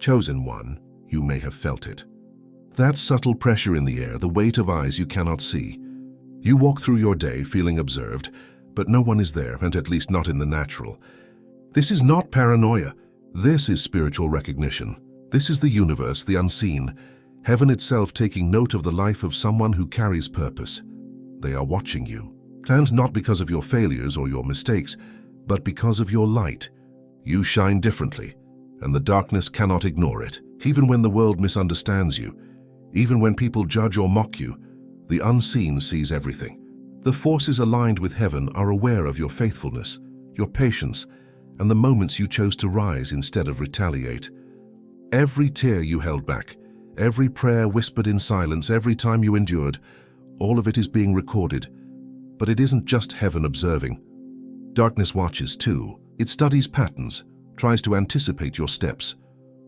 Chosen one, you may have felt it. That subtle pressure in the air, the weight of eyes you cannot see. You walk through your day feeling observed, but no one is there, and at least not in the natural. This is not paranoia. This is spiritual recognition. This is the universe, the unseen, heaven itself taking note of the life of someone who carries purpose. They are watching you, and not because of your failures or your mistakes, but because of your light. You shine differently, and the darkness cannot ignore it. Even when the world misunderstands you, even when people judge or mock you, the unseen sees everything. The forces aligned with heaven are aware of your faithfulness, your patience, and the moments you chose to rise instead of retaliate. Every tear you held back, every prayer whispered in silence, every time you endured, all of it is being recorded. But it isn't just heaven observing. Darkness watches too. It studies patterns, tries to anticipate your steps,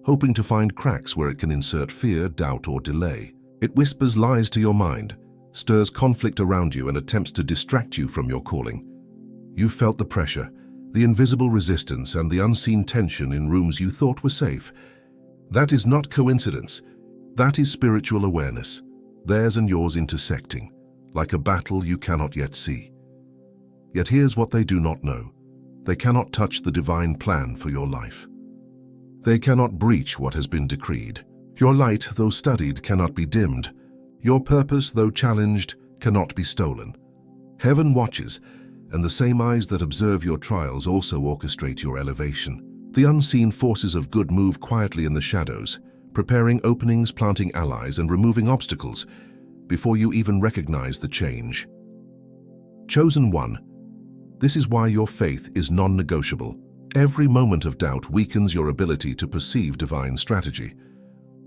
hoping to find cracks where it can insert fear, doubt, or delay. It whispers lies to your mind, stirs conflict around you, and attempts to distract you from your calling. You felt the pressure, the invisible resistance, and the unseen tension in rooms you thought were safe. That is not coincidence. That is spiritual awareness, theirs and yours intersecting, like a battle you cannot yet see. Yet here's what they do not know. They cannot touch the divine plan for your life. They cannot breach what has been decreed. Your light, though studied, cannot be dimmed. Your purpose, though challenged, cannot be stolen. Heaven watches, and the same eyes that observe your trials also orchestrate your elevation. The unseen forces of good move quietly in the shadows, preparing openings, planting allies, and removing obstacles before you even recognize the change. Chosen one, this is why your faith is non-negotiable. Every moment of doubt weakens your ability to perceive divine strategy.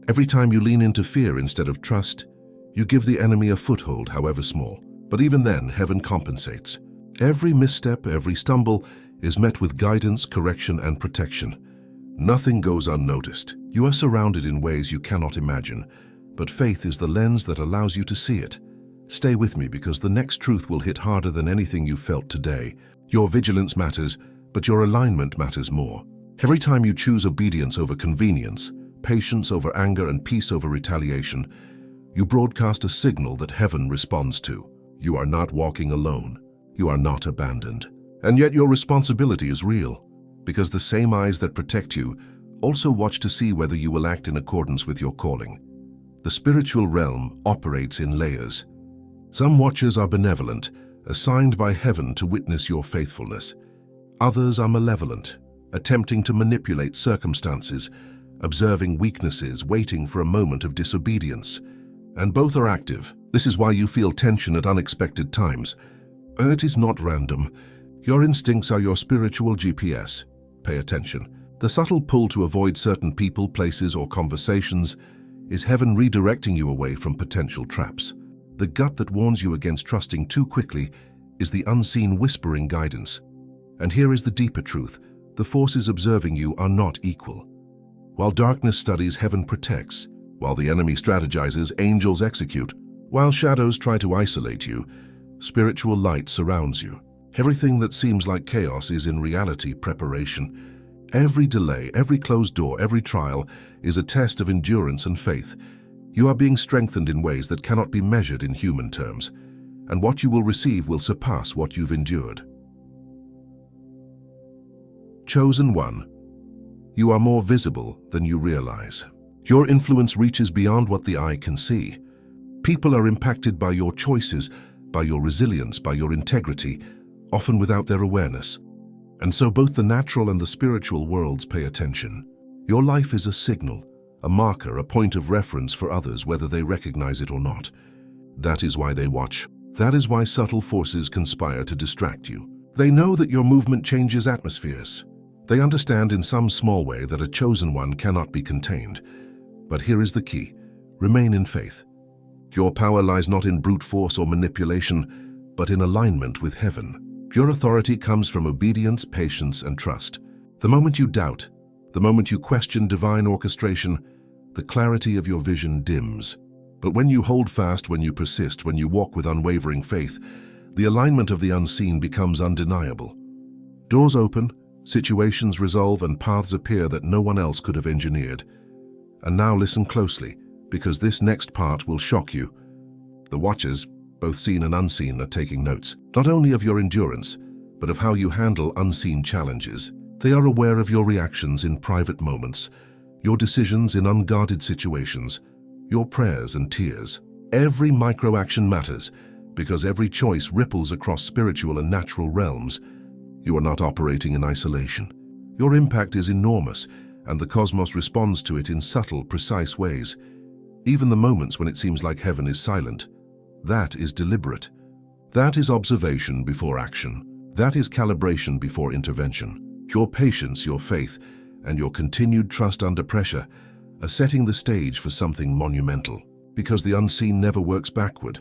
Every time you lean into fear instead of trust, you give the enemy a foothold, however small. But even then, heaven compensates. Every misstep, every stumble is met with guidance, correction, and protection. Nothing goes unnoticed. You are surrounded in ways you cannot imagine, but faith is the lens that allows you to see it. Stay with me, because the next truth will hit harder than anything you felt today. Your vigilance matters, but your alignment matters more. Every time you choose obedience over convenience, patience over anger, and peace over retaliation, you broadcast a signal that heaven responds to. You are not walking alone. You are not abandoned. And yet your responsibility is real, because the same eyes that protect you also watch to see whether you will act in accordance with your calling. The spiritual realm operates in layers. Some watchers are benevolent, assigned by heaven to witness your faithfulness. Others are malevolent, attempting to manipulate circumstances, observing weaknesses, waiting for a moment of disobedience. And both are active. This is why you feel tension at unexpected times. It is not random. Your instincts are your spiritual GPS. Pay attention. The subtle pull to avoid certain people, places, or conversations is heaven redirecting you away from potential traps. The gut that warns you against trusting too quickly is the unseen whispering guidance. And here is the deeper truth. The forces observing you are not equal. While darkness studies, heaven protects. While the enemy strategizes, angels execute. While shadows try to isolate you, spiritual light surrounds you. Everything that seems like chaos is in reality preparation. Every delay, every closed door, every trial is a test of endurance and faith. You are being strengthened in ways that cannot be measured in human terms, and what you will receive will surpass what you've endured. Chosen one, you are more visible than you realize. Your influence reaches beyond what the eye can see. People are impacted by your choices, by your resilience, by your integrity, often without their awareness. And so both the natural and the spiritual worlds pay attention. Your life is a signal, a marker, a point of reference for others, whether they recognize it or not. That is why they watch. That is why subtle forces conspire to distract you. They know that your movement changes atmospheres. They understand in some small way that a chosen one cannot be contained. But here is the key. Remain in faith. Your power lies not in brute force or manipulation, but in alignment with heaven. Your authority comes from obedience, patience, and trust. The moment you doubt, the moment you question divine orchestration, the clarity of your vision dims. But when you hold fast, when you persist, when you walk with unwavering faith, the alignment of the unseen becomes undeniable. Doors open, situations resolve, and paths appear that no one else could have engineered. And now listen closely, because this next part will shock you. The watchers, both seen and unseen, are taking notes, not only of your endurance, but of how you handle unseen challenges. They are aware of your reactions in private moments, your decisions in unguarded situations, your prayers and tears. Every micro-action matters, because every choice ripples across spiritual and natural realms. You are not operating in isolation. Your impact is enormous, and the cosmos responds to it in subtle, precise ways. Even the moments when it seems like heaven is silent, that is deliberate. That is observation before action. That is calibration before intervention. Your patience, your faith, and your continued trust under pressure are setting the stage for something monumental, because the unseen never works backward.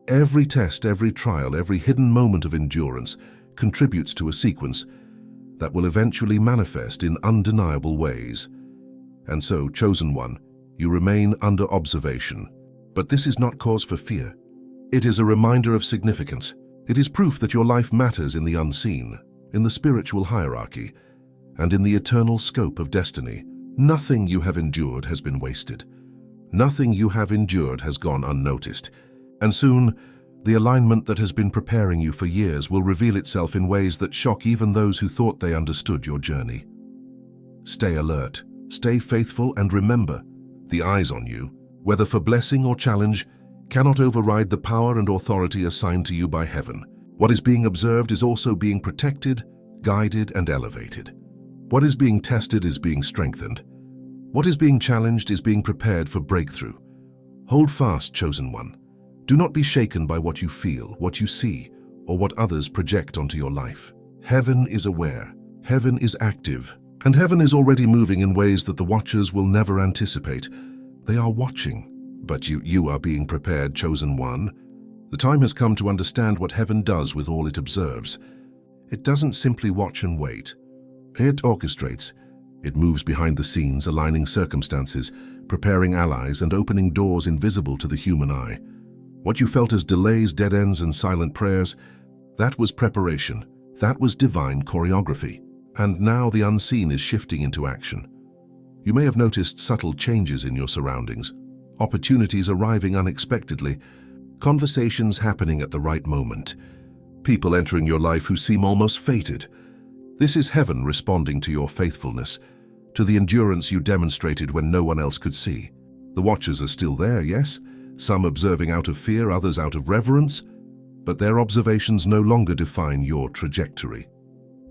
Every test, every trial, every hidden moment of endurance contributes to a sequence that will eventually manifest in undeniable ways. And so, chosen one, you remain under observation. But this is not cause for fear. It is a reminder of significance. It is proof that your life matters in the unseen, in the spiritual hierarchy, and in the eternal scope of destiny. Nothing you have endured has been wasted. Nothing you have endured has gone unnoticed. And soon, the alignment that has been preparing you for years will reveal itself in ways that shock even those who thought they understood your journey. Stay alert, stay faithful, and remember, the eyes on you, whether for blessing or challenge, cannot override the power and authority assigned to you by heaven. What is being observed is also being protected, guided, and elevated. What is being tested is being strengthened. What is being challenged is being prepared for breakthrough. Hold fast, chosen one. Do not be shaken by what you feel, what you see, or what others project onto your life. Heaven is aware, heaven is active, and heaven is already moving in ways that the watchers will never anticipate. They are watching, but you are being prepared, chosen one. The time has come to understand what heaven does with all it observes. It doesn't simply watch and wait. It orchestrates. It moves behind the scenes, aligning circumstances, preparing allies, and opening doors invisible to the human eye. What you felt as delays, dead ends, and silent prayers, that was preparation. That was divine choreography. And now the unseen is shifting into action. You may have noticed subtle changes in your surroundings, opportunities arriving unexpectedly, conversations happening at the right moment, people entering your life who seem almost fated. This is heaven responding to your faithfulness, to the endurance you demonstrated when no one else could see. The watchers are still there, yes? Some observing out of fear, others out of reverence, but their observations no longer define your trajectory.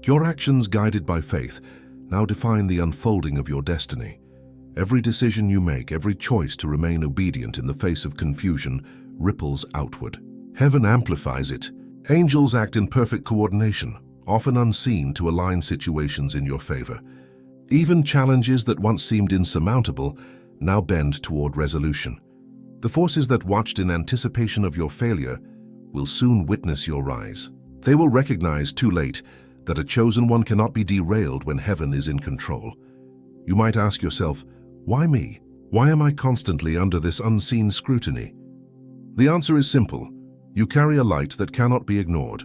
Your actions, guided by faith, now define the unfolding of your destiny. Every decision you make, every choice to remain obedient in the face of confusion, ripples outward. Heaven amplifies it. Angels act in perfect coordination, often unseen, to align situations in your favor. Even challenges that once seemed insurmountable now bend toward resolution. The forces that watched in anticipation of your failure will soon witness your rise. They will recognize too late that a chosen one cannot be derailed when heaven is in control. You might ask yourself, why me? Why am I constantly under this unseen scrutiny? The answer is simple. You carry a light that cannot be ignored.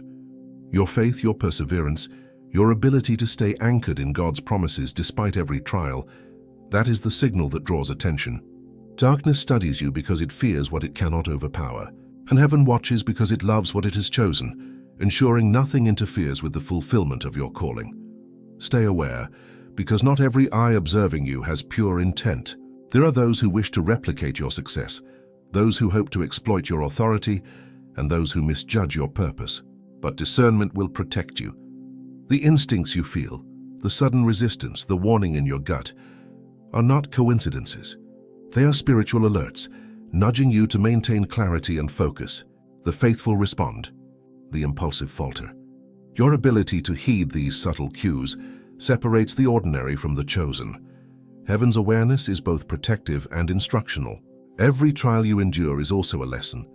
Your faith, your perseverance, your ability to stay anchored in God's promises despite every trial, that is the signal that draws attention. Darkness studies you because it fears what it cannot overpower, and heaven watches because it loves what it has chosen, ensuring nothing interferes with the fulfillment of your calling. Stay aware, because not every eye observing you has pure intent. There are those who wish to replicate your success, those who hope to exploit your authority, and those who misjudge your purpose. But discernment will protect you. The instincts you feel, the sudden resistance, the warning in your gut, are not coincidences. They are spiritual alerts, nudging you to maintain clarity and focus. The faithful respond, the impulsive falter. Your ability to heed these subtle cues separates the ordinary from the chosen. Heaven's awareness is both protective and instructional. Every trial you endure is also a lesson.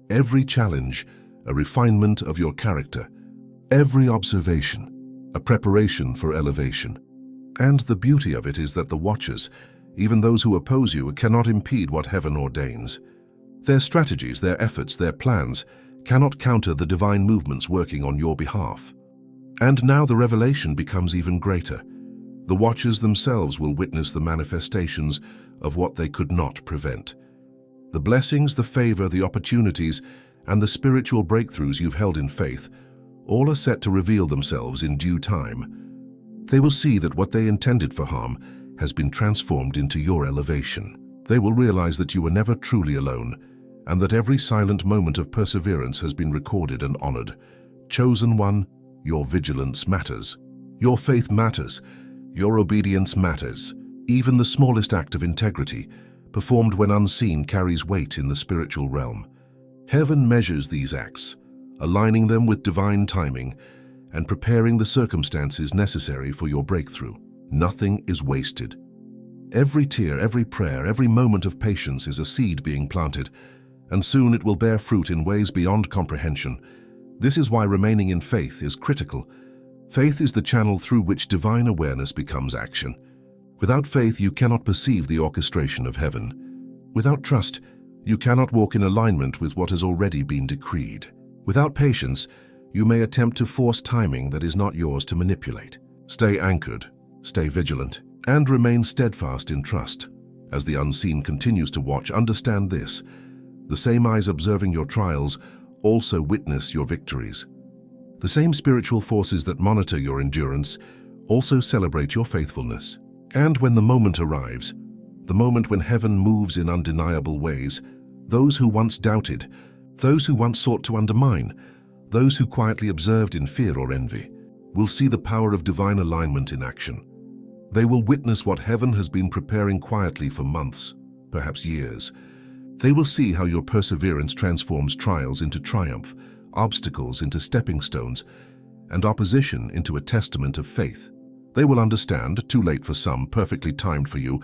Every challenge, a refinement of your character. Every observation, a preparation for elevation. And the beauty of it is that the watchers, even those who oppose you, cannot impede what heaven ordains. Their strategies, their efforts, their plans cannot counter the divine movements working on your behalf. And now the revelation becomes even greater. The watchers themselves will witness the manifestations of what they could not prevent. The blessings, the favor, the opportunities, and the spiritual breakthroughs you've held in faith all are set to reveal themselves in due time. They will see that what they intended for harm has been transformed into your elevation. They will realize that you were never truly alone, and that every silent moment of perseverance has been recorded and honored. Chosen one, your vigilance matters. Your faith matters. Your obedience matters. Even the smallest act of integrity, performed when unseen, carries weight in the spiritual realm. Heaven measures these acts, aligning them with divine timing and preparing the circumstances necessary for your breakthrough. Nothing is wasted. Every tear, every prayer, every moment of patience is a seed being planted, and soon it will bear fruit in ways beyond comprehension. This is why remaining in faith is critical. Faith is the channel through which divine awareness becomes action. Without faith, you cannot perceive the orchestration of heaven. Without trust, you cannot walk in alignment with what has already been decreed. Without patience, you may attempt to force timing that is not yours to manipulate. Stay anchored, stay vigilant, and remain steadfast in trust. As the unseen continues to watch, understand this: the same eyes observing your trials also witness your victories. The same spiritual forces that monitor your endurance also celebrate your faithfulness. And when the moment arrives, the moment when heaven moves in undeniable ways, those who once doubted, those who once sought to undermine, those who quietly observed in fear or envy, will see the power of divine alignment in action. They will witness what heaven has been preparing quietly for months, perhaps years. They will see how your perseverance transforms trials into triumph, obstacles into stepping stones, and opposition into a testament of faith. They will understand, too late for some, perfectly timed for you,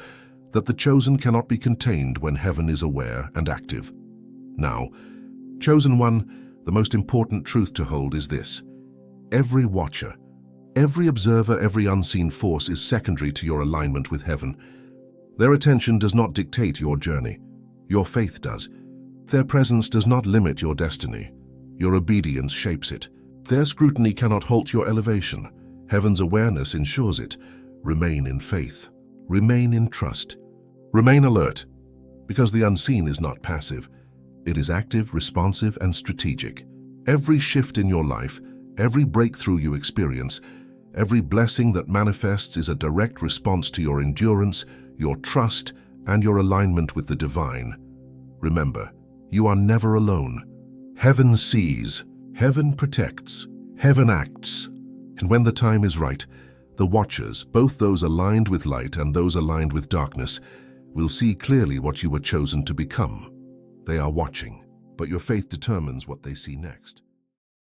that the chosen cannot be contained when heaven is aware and active. Now, chosen one, the most important truth to hold is this: every watcher, every observer, every unseen force is secondary to your alignment with heaven. Their attention does not dictate your journey. Your faith does. Their presence does not limit your destiny. Your obedience shapes it. Their scrutiny cannot halt your elevation. Heaven's awareness ensures it. Remain in faith. Remain in trust. Remain alert, because the unseen is not passive. It is active, responsive, and strategic. Every shift in your life, every breakthrough you experience, every blessing that manifests is a direct response to your endurance, your trust, and your alignment with the divine. Remember, you are never alone. Heaven sees, heaven protects, heaven acts. And when the time is right, the watchers, both those aligned with light and those aligned with darkness, will see clearly what you were chosen to become. They are watching, but your faith determines what they see next.